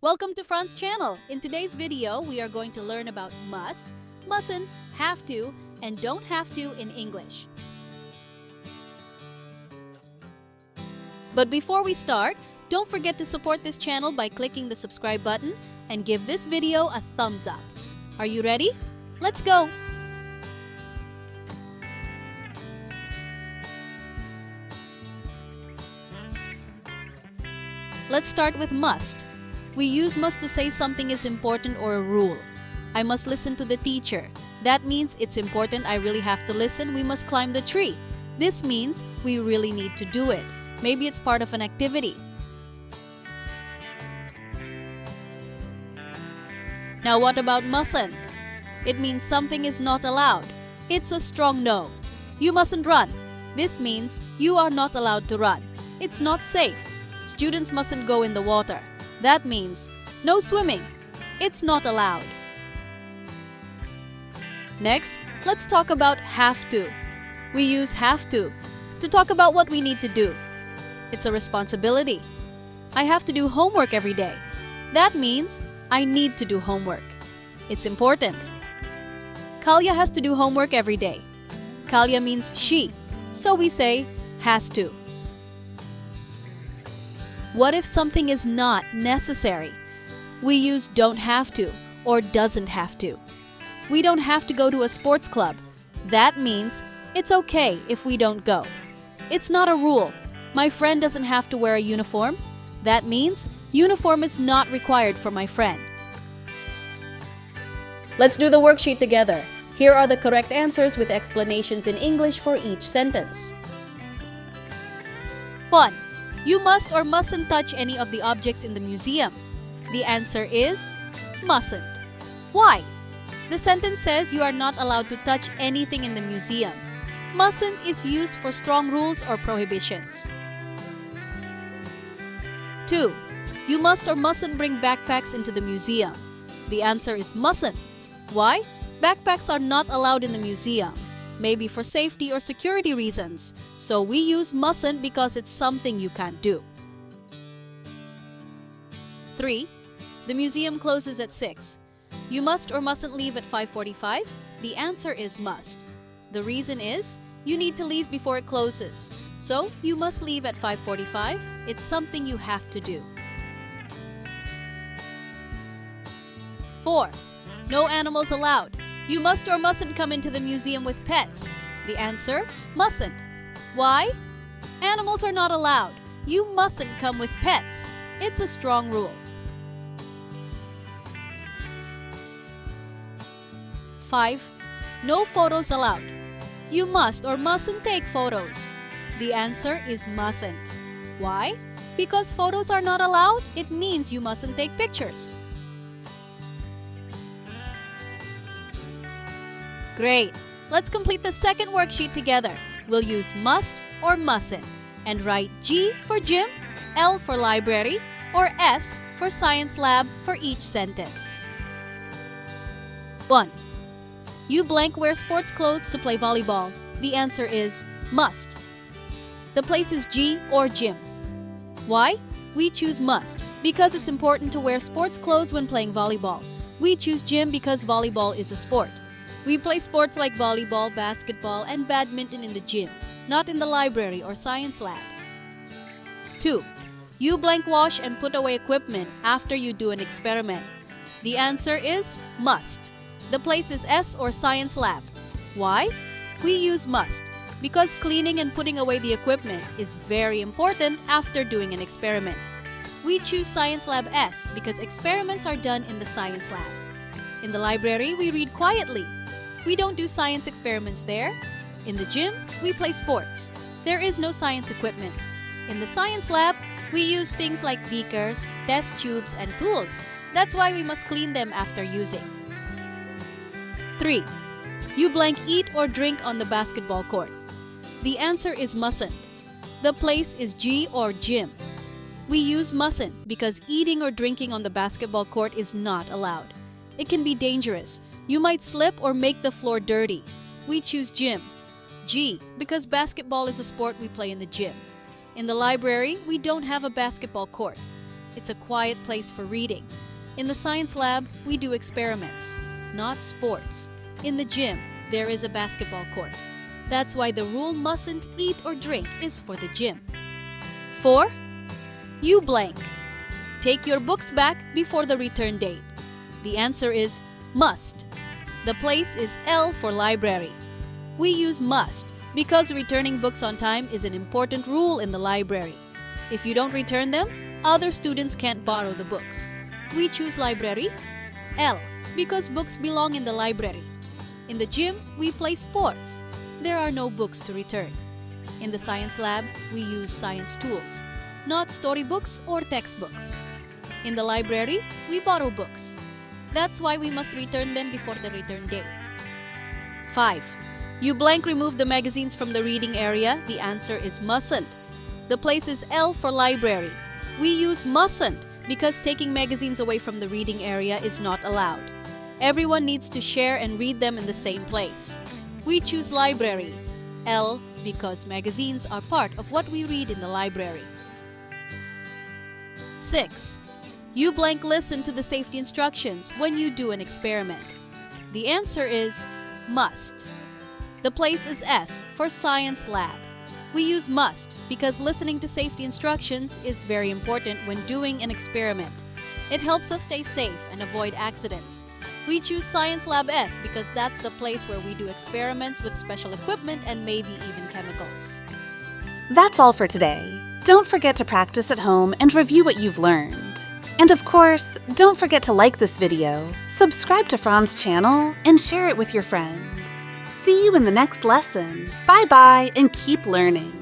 Welcome to Fran's channel. In today's video, we are going to learn about must, mustn't, have to, and don't have to in English. But before we start, don't forget to support this channel by clicking the subscribe button and give this video a thumbs up. Are you ready? Let's go! Let's start with must. We use must to say something is important or a rule. I must listen to the teacher. That means it's important, I really have to listen, we must climb the tree. This means we really need to do it. Maybe it's part of an activity. Now what about mustn't? It means something is not allowed. It's a strong no. You mustn't run. This means you are not allowed to run. It's not safe. Students mustn't go in the water. That means no swimming. It's not allowed. Next, let's talk about have to. We use have to talk about what we need to do. It's a responsibility. I have to do homework every day. That means I need to do homework. It's important. Kalya has to do homework every day. Kalya means she, so we say has to. What if something is not necessary? We use don't have to or doesn't have to. We don't have to go to a sports club. That means it's okay if we don't go. It's not a rule. My friend doesn't have to wear a uniform. That means uniform is not required for my friend. Let's do the worksheet together. Here are the correct answers with explanations in English for each sentence. 1. You must or mustn't touch any of the objects in the museum. The answer is mustn't. Why? The sentence says you are not allowed to touch anything in the museum. Mustn't is used for strong rules or prohibitions. 2. You must or mustn't bring backpacks into the museum. The answer is mustn't. Why? Backpacks are not allowed in the museum. Maybe for safety or security reasons. So we use mustn't because it's something you can't do. 3. The museum closes at 6. You must or mustn't leave at 5:45? The answer is must. The reason is you need to leave before it closes. So you must leave at 5:45. It's something you have to do. 4. No animals allowed. You must or mustn't come into the museum with pets. The answer, mustn't. Why? Animals are not allowed. You mustn't come with pets. It's a strong rule. 5. No photos allowed. You must or mustn't take photos. The answer is mustn't. Why? Because photos are not allowed, it means you mustn't take pictures. Great! Let's complete the second worksheet together. We'll use must or mustn't and write G for gym, L for library, or S for science lab for each sentence. 1. You blank wear sports clothes to play volleyball. The answer is must. The place is G or gym. Why? We choose must because it's important to wear sports clothes when playing volleyball. We choose gym because volleyball is a sport. We play sports like volleyball, basketball, and badminton in the gym, not in the library or science lab. 2. You blank wash and put away equipment after you do an experiment. The answer is must. The place is S or science lab. Why? We use must because cleaning and putting away the equipment is very important after doing an experiment. We choose science lab S because experiments are done in the science lab. In the library, we read quietly. We don't do science experiments there. In the gym, we play sports. There is no science equipment. In the science lab, we use things like beakers, test tubes, and tools. That's why we must clean them after using. 3. You blank eat or drink on the basketball court. The answer is mustn't. The place is G or gym. We use mustn't because eating or drinking on the basketball court is not allowed. It can be dangerous. You might slip or make the floor dirty. We choose gym. G, because basketball is a sport we play in the gym. In the library, we don't have a basketball court. It's a quiet place for reading. In the science lab, we do experiments, not sports. In the gym, there is a basketball court. That's why the rule mustn't eat or drink is for the gym. 4. You blank. Take your books back before the return date. The answer is must. The place is L for library. We use must because returning books on time is an important rule in the library. If you don't return them, other students can't borrow the books. We choose library, L, because books belong in the library. In the gym, we play sports. There are no books to return. In the science lab, we use science tools, not storybooks or textbooks. In the library, we borrow books. That's why we must return them before the return date. 5. You blank remove the magazines from the reading area. The answer is mustn't. The place is L for library. We use mustn't because taking magazines away from the reading area is not allowed. Everyone needs to share and read them in the same place. We choose library, L, because magazines are part of what we read in the library. 6. You blank listen to the safety instructions when you do an experiment. The answer is must. The place is S for science lab. We use must because listening to safety instructions is very important when doing an experiment. It helps us stay safe and avoid accidents. We choose Science Lab S because that's the place where we do experiments with special equipment and maybe even chemicals. That's all for today. Don't forget to practice at home and review what you've learned. And of course, don't forget to like this video, subscribe to Fran's channel, and share it with your friends. See you in the next lesson. Bye-bye and keep learning.